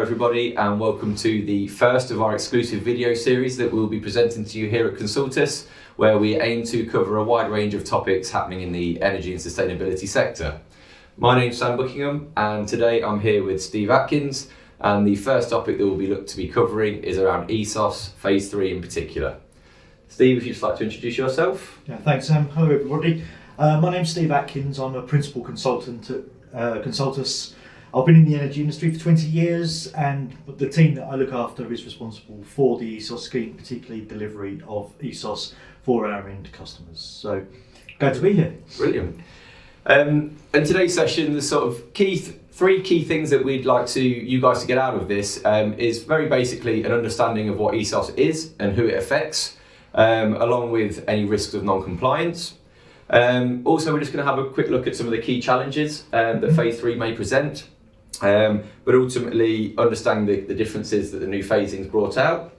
everybody, and welcome to the first of our exclusive video series that we'll be presenting to you here at Consultus, where we aim to cover a wide range of topics happening in the energy and sustainability sector. My name's Sam Buckingham, and today I'm here with Steve Atkins, and the first topic that we'll be covering is around ESOS Phase 3 in particular. Steve, if you'd just like to introduce yourself. Yeah, thanks Sam. Hello everybody. My name's Steve Atkins. I'm a principal consultant at Consultus. I've been in the energy industry for 20 years, and the team that I look after is responsible for the ESOS scheme, particularly delivery of ESOS for our end customers. So, glad to be here. Brilliant. In today's session, the sort of three key things that we'd like you guys to get out of this is very basically an understanding of what ESOS is and who it affects, along with any risks of non-compliance. Also, we're just going to have a quick look at some of the key challenges that Phase 3 may present. But ultimately understanding the differences that the new phasing's brought out.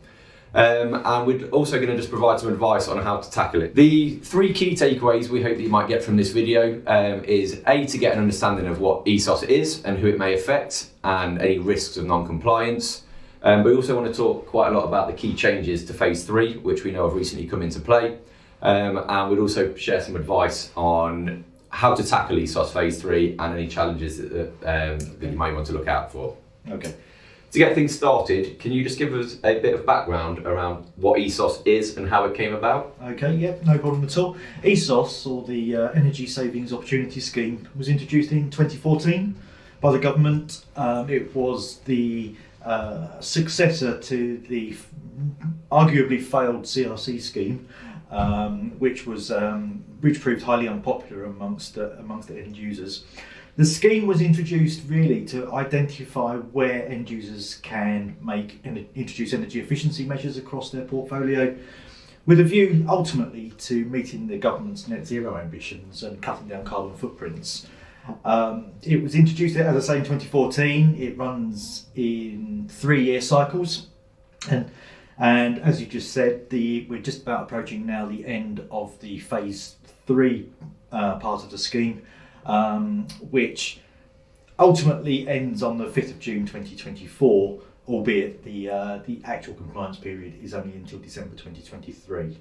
And we're also going to just provide some advice on how to tackle it. The three key takeaways we hope that you might get from this video is A, to get an understanding of what ESOS is and who it may affect and any risks of non-compliance. But we also want to talk quite a lot about the key changes to Phase 3, which we know have recently come into play. And we'd also share some advice on how to tackle ESOS Phase 3 and any challenges that you might want to look out for. Okay. To get things started, can you just give us a bit of background around what ESOS is and how it came about? Okay, yeah, no problem at all. ESOS, or the Energy Savings Opportunity Scheme, was introduced in 2014 by the government. It was the successor to the arguably failed CRC scheme, which proved highly unpopular amongst the end users. The scheme was introduced really to identify where end users can introduce energy efficiency measures across their portfolio, with a view ultimately to meeting the government's net zero ambitions and cutting down carbon footprints. It was introduced, as I say, in 2014. It runs in 3-year cycles, and as you just said, we're just about approaching now the end of the Phase 3 part of the scheme, which ultimately ends on the 5th of June 2024, albeit the actual compliance period is only until December 2023.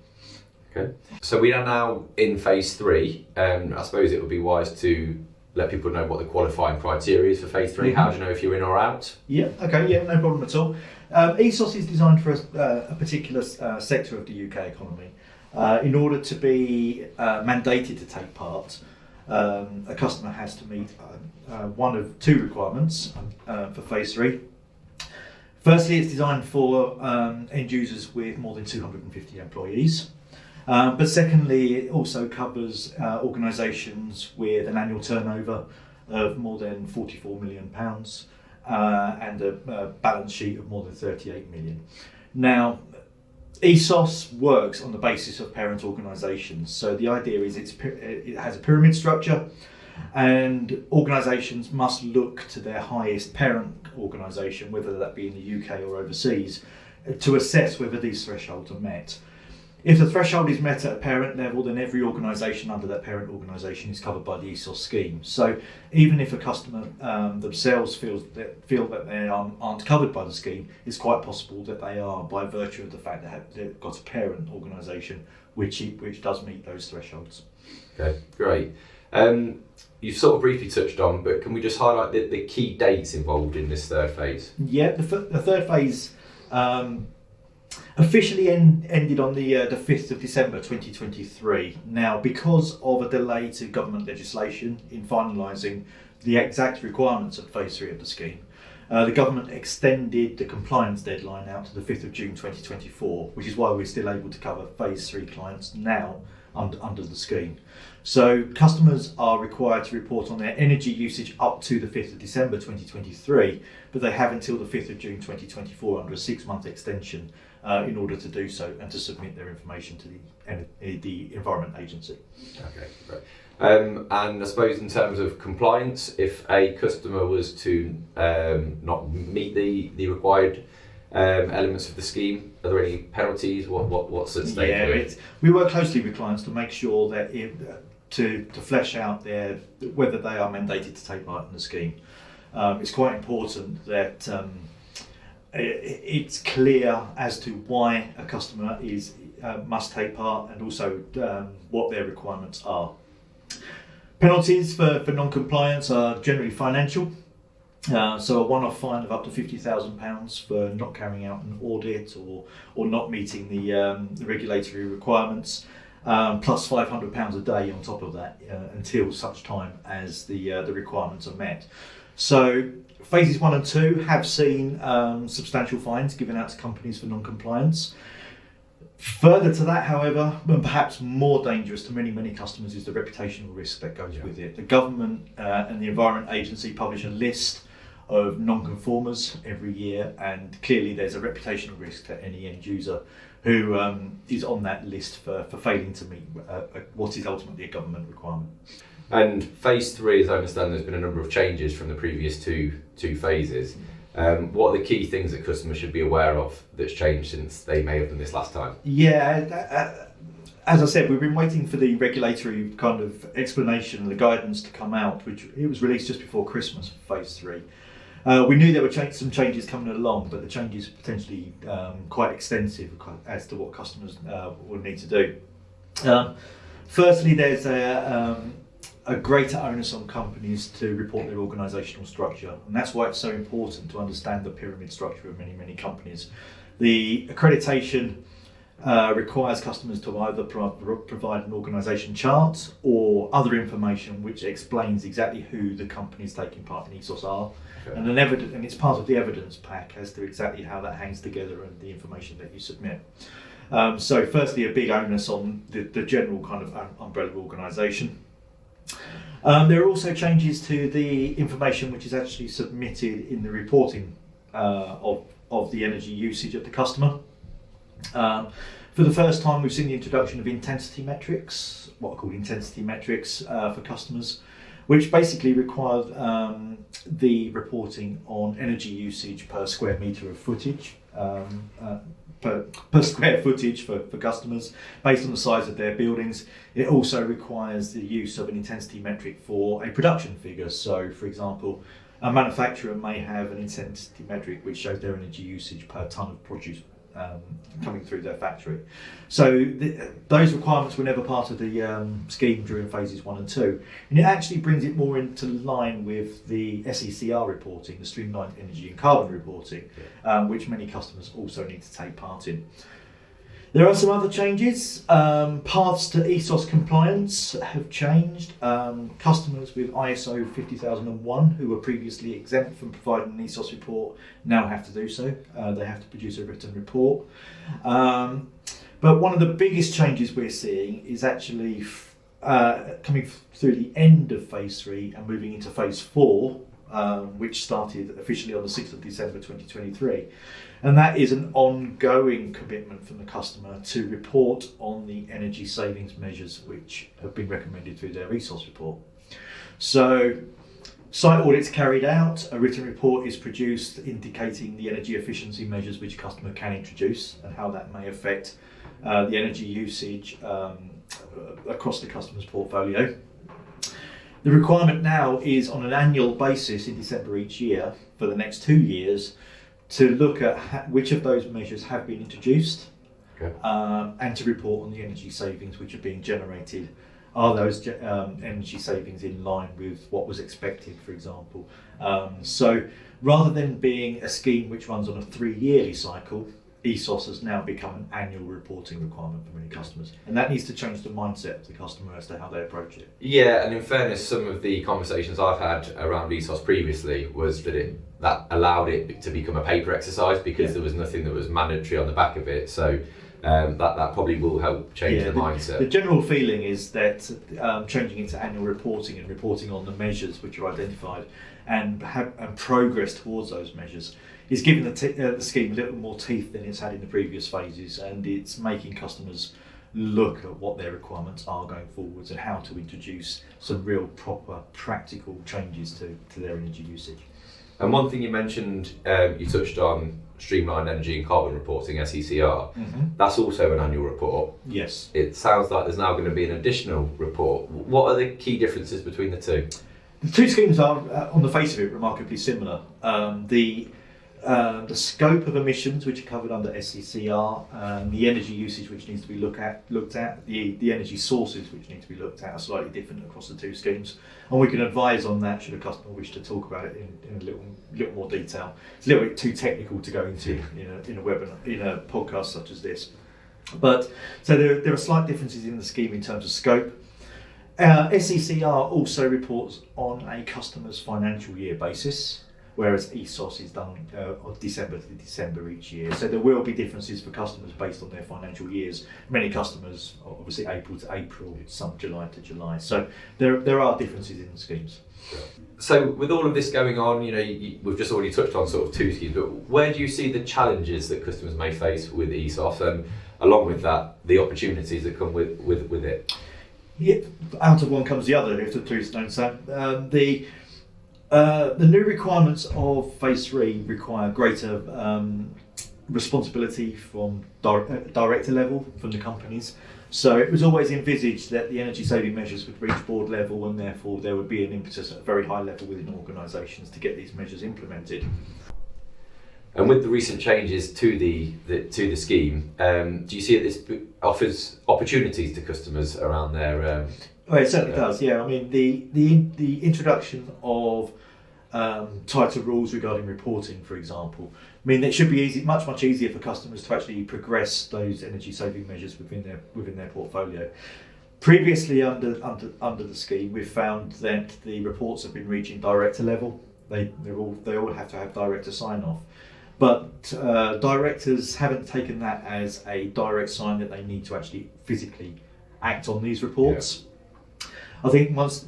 Okay. So we are now in Phase 3. I suppose it would be wise to let people know what the qualifying criteria is for Phase 3. How do you know if you're in or out? Yeah, okay, yeah, no problem at all. ESOS is designed for a particular sector of the UK economy. In order to be mandated to take part, a customer has to meet one of two requirements for Phase 3. Firstly, it's designed for end users with more than 250 employees. But secondly, it also covers organisations with an annual turnover of more than £44 million and a balance sheet of more than 38 million. Now, ESOS works on the basis of parent organisations. So the idea is it has a pyramid structure, and organisations must look to their highest parent organisation, whether that be in the UK or overseas, to assess whether these thresholds are met. If the threshold is met at a parent level, then every organisation under that parent organisation is covered by the ESOS scheme. So even if a customer themselves feel that they aren't covered by the scheme, it's quite possible that they are, by virtue of the fact that they've got a parent organisation which does meet those thresholds. Okay, great. You've sort of briefly touched on, but can we just highlight the key dates involved in this third phase? Yeah, the third phase officially ended on the 5th of December 2023. Now, because of a delay to government legislation in finalising the exact requirements of Phase 3 of the scheme, the government extended the compliance deadline out to the 5th of June 2024, which is why we're still able to cover Phase 3 clients now under the scheme. So customers are required to report on their energy usage up to the 5th of December 2023, but they have until the 5th of June 2024 under a 6-month extension in order to do so and to submit their information to the Environment Agency. Okay, great. And I suppose in terms of compliance, if a customer was to not meet the required elements of the scheme, are there any penalties? What's at stake? Yeah, we work closely with clients to make sure that to flesh out whether they are mandated to take part in the scheme. It's quite important that it's clear as to why a customer must take part, and also what their requirements are. Penalties for non-compliance are generally financial. So a one-off fine of up to £50,000 for not carrying out an audit or not meeting the regulatory requirements, plus £500 a day on top of that until such time as the requirements are met. So phases 1 and 2 have seen substantial fines given out to companies for non-compliance. Further to that, however, and perhaps more dangerous to many customers, is the reputational risk that goes with it. The government and the Environment Agency publish a list of non-conformers every year, and clearly there's a reputational risk to any end user who is on that list for failing to meet what is ultimately a government requirement. And phase 3, as I understand, there's been a number of changes from the previous two phases. What are the key things that customers should be aware of that's changed since they may have done this last time? Yeah, as I said, we've been waiting for the regulatory kind of explanation and the guidance to come out, which it was released just before Christmas for phase 3. We knew there were some changes coming along, but the changes are potentially quite extensive as to what customers will need to do. Firstly, there's a greater onus on companies to report their organisational structure, and that's why it's so important to understand the pyramid structure of many companies. The accreditation requires customers to either provide an organisation chart or other information which explains exactly who the companies taking part in ESOS are, okay. And it's part of the evidence pack as to exactly how that hangs together and the information that you submit. So firstly, a big onus on the general kind of umbrella organisation. There are also changes to the information which is actually submitted in the reporting of the energy usage of the customer. For the first time, we've seen the introduction of intensity metrics, what are called intensity metrics for customers, which basically require the reporting on energy usage per square metre of footage. Per square footage for customers based on the size of their buildings. It also requires the use of an intensity metric for a production figure. So, for example, a manufacturer may have an intensity metric which shows their energy usage per tonne of produce coming through their factory. So those requirements were never part of the scheme during phases 1 and 2, and it actually brings it more into line with the SECR reporting, the Streamlined Energy and Carbon Reporting, which many customers also need to take part in. There are some other changes. Paths to ESOS compliance have changed. Customers with ISO 50001 who were previously exempt from providing an ESOS report now have to do so. They have to produce a written report. But one of the biggest changes we're seeing is actually coming through the end of phase 3 and moving into phase 4, which started officially on the 6th of December 2023. And that is an ongoing commitment from the customer to report on the energy savings measures which have been recommended through their ESOS report. So, site audits carried out, a written report is produced indicating the energy efficiency measures which a customer can introduce and how that may affect the energy usage across the customer's portfolio. The requirement now is on an annual basis in December each year for the next 2 years to look at which of those measures have been introduced, okay. And to report on the energy savings which are being generated. Are those energy savings in line with what was expected, for example? So rather than being a scheme which runs on a 3-yearly cycle, ESOS has now become an annual reporting requirement for many customers, and that needs to change the mindset of the customer as to how they approach it. Yeah, and in fairness, some of the conversations I've had around ESOS previously was that allowed it to become a paper exercise because there was nothing that was mandatory on the back of it. So that probably will help change the mindset. The general feeling is that changing into annual reporting and reporting on the measures which are identified and progress towards those measures is giving the scheme a little more teeth than it's had in the previous phases, and it's making customers look at what their requirements are going forwards and how to introduce some real proper practical changes to their energy usage. And one thing you mentioned, you touched on Streamlined Energy and Carbon Reporting, SECR. Mm-hmm. That's also an annual report. Yes. It sounds like there's now going to be an additional report. What are the key differences between the two? The two schemes are, on the face of it, remarkably similar. The the scope of emissions, which are covered under SCCR, the energy usage, which needs to be looked at, the energy sources, which need to be looked at, are slightly different across the two schemes. And we can advise on that should a customer wish to talk about it in a little more detail. It's a little bit too technical to go into in a webinar, in a podcast such as this. But so there are slight differences in the scheme in terms of scope. SCCR also reports on a customer's financial year basis, whereas ESOS is done on December to December each year. So there will be differences for customers based on their financial years. Many customers are obviously April to April, some July to July. So there are differences in the schemes. So with all of this going on, we've just already touched on sort of two schemes, but where do you see the challenges that customers may face with ESOS, and along with that, the opportunities that come with it? Yeah, out of one comes the other, if the truth's known, Sam. The new requirements of Phase 3 require greater responsibility from director level from the companies. So it was always envisaged that the energy saving measures would reach board level, and therefore there would be an impetus at a very high level within organisations to get these measures implemented. And with the recent changes to the scheme, do you see that this offers opportunities to customers around their? Well, it certainly does. Yeah, I mean the introduction of tighter rules regarding reporting, for example, mean that it should be much easier for customers to actually progress those energy saving measures within their portfolio. Previously, under the scheme, we've found that the reports have been reaching director level. They all have to have director sign off. But directors haven't taken that as a direct sign that they need to actually physically act on these reports. Yeah. I think once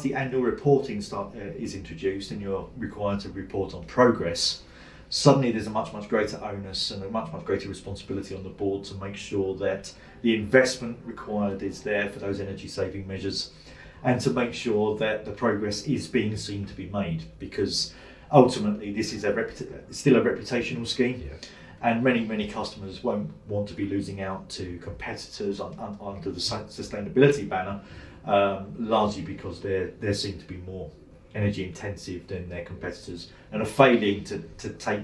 the annual reporting is introduced and you're required to report on progress, suddenly there's a much greater onus and a much greater responsibility on the board to make sure that the investment required is there for those energy saving measures, and to make sure that the progress is being seen to be made, because ultimately this is still a reputational scheme. Yeah. And many customers won't want to be losing out to competitors under the sustainability banner, largely because they're seen to be more energy intensive than their competitors and are failing to take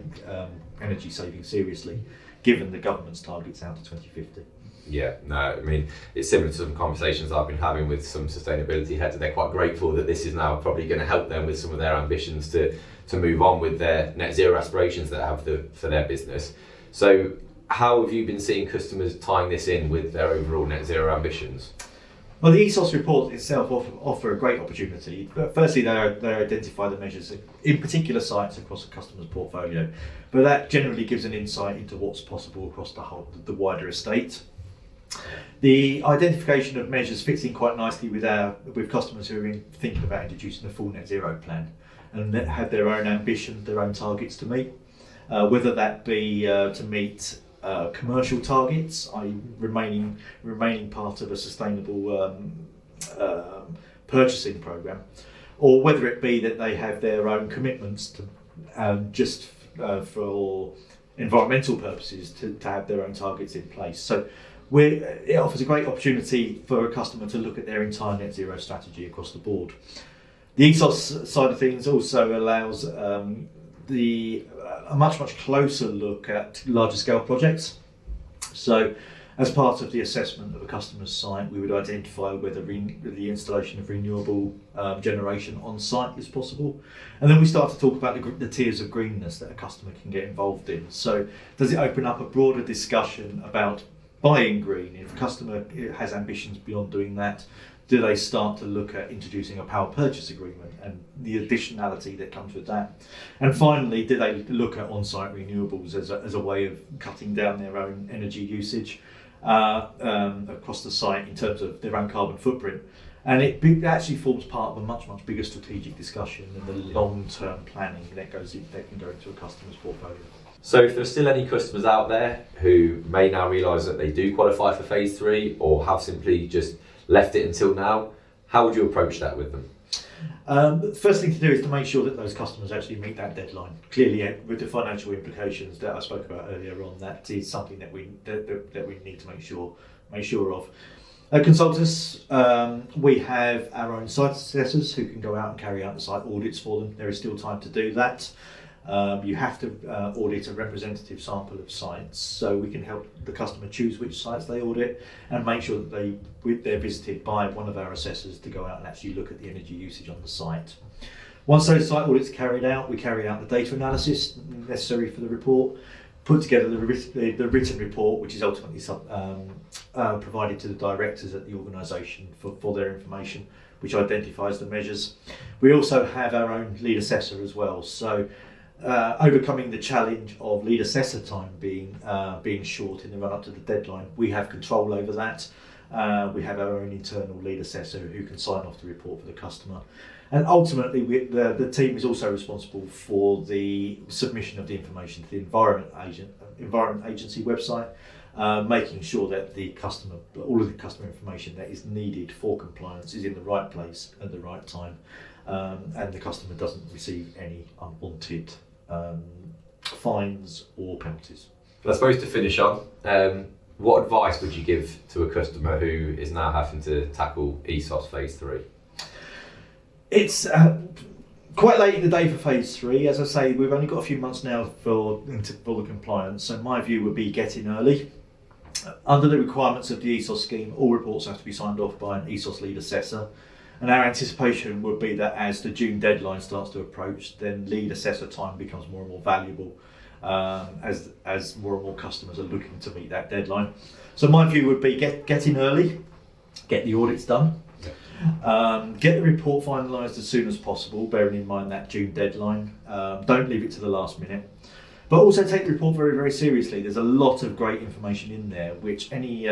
energy saving seriously, given the government's targets out to 2050. Yeah, no, I mean, it's similar to some conversations I've been having with some sustainability heads. They're quite grateful that this is now probably going to help them with some of their ambitions to move on with their net zero aspirations that they have for their business. So how have you been seeing customers tying this in with their overall net zero ambitions? Well, the ESOS report itself offer a great opportunity. But firstly, they identify the measures in particular sites across a customer's portfolio, but that generally gives an insight into what's possible across the wider estate. The identification of measures fits in quite nicely with customers who are thinking about introducing a full net zero plan and that have their own ambition, their own targets to meet, whether that be to meet commercial targets, i.e. remaining part of a sustainable purchasing program, or whether it be that they have their own commitments to for environmental purposes to have their own targets in place. So it offers a great opportunity for a customer to look at their entire net zero strategy across the board. The ESOS side of things also allows a much closer look at larger scale projects. So as part of the assessment of a customer's site, we would identify whether the installation of renewable generation on site is possible. And then we start to talk about the tiers of greenness that a customer can get involved in. So does it open up a broader discussion about buying green? If a customer has ambitions beyond doing that, do they start to look at introducing a power purchase agreement and the additionality that comes with that? And finally, do they look at on-site renewables as a way of cutting down their own energy usage across the site in terms of their own carbon footprint? And it actually forms part of a much bigger strategic discussion than the long-term planning that can go into a customer's portfolio. So if there's still any customers out there who may now realise that they do qualify for Phase 3 or have simply just left it until now, how would you approach that with them? The first thing to do is to make sure that those customers actually meet that deadline. Clearly, with the financial implications that I spoke about earlier on, that is something that we need to make sure of. At Consultus, we have our own site assessors who can go out and carry out the site audits for them. There is still time to do that. You have to audit a representative sample of sites, so we can help the customer choose which sites they audit and make sure that they're visited by one of our assessors to go out and actually look at the energy usage on the site. Once those site audits are carried out, we carry out the data analysis necessary for the report, put together the written report, which is ultimately provided to the directors at the organisation for their information, which identifies the measures. We also have our own lead assessor as well, so overcoming the challenge of lead assessor time being short in the run up to the deadline, we have control over that. We have our own internal lead assessor who can sign off the report for the customer. And ultimately, the team is also responsible for the submission of the information to the Environment Agency website, making sure that all of the customer information that is needed for compliance is in the right place at the right time, and the customer doesn't receive any unwanted fines or penalties. I suppose to finish on, what advice would you give to a customer who is now having to tackle ESOS Phase 3? It's quite late in the day for Phase 3. As I say, we've only got a few months now for the compliance, so my view would be get in early. Under the requirements of the ESOS scheme, all reports have to be signed off by an ESOS lead assessor, and our anticipation would be that as the June deadline starts to approach, then lead assessor time becomes more and more valuable as more and more customers are looking to meet that deadline. So my view would be get in early, get the audits done. Get the report finalised as soon as possible, bearing in mind that June deadline. Don't leave it to the last minute. But also take the report very, very seriously. There's a lot of great information in there, which any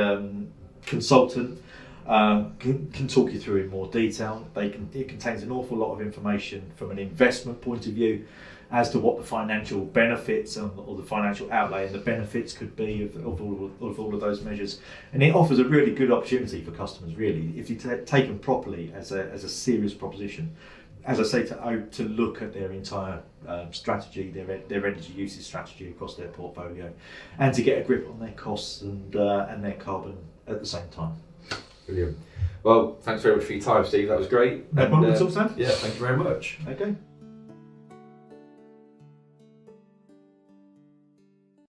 consultant can talk you through in more detail. It contains an awful lot of information from an investment point of view as to what the financial benefits or the financial outlay and the benefits could be of all of those measures. And it offers a really good opportunity for customers, really, if you take them properly as a serious proposition. As I say, to look at their entire strategy, their energy usage strategy across their portfolio, and to get a grip on their costs and their carbon at the same time. Brilliant. Well, thanks very much for your time, Steve. That was great. No problem at all, Sam. Yeah, thank you very much. Okay.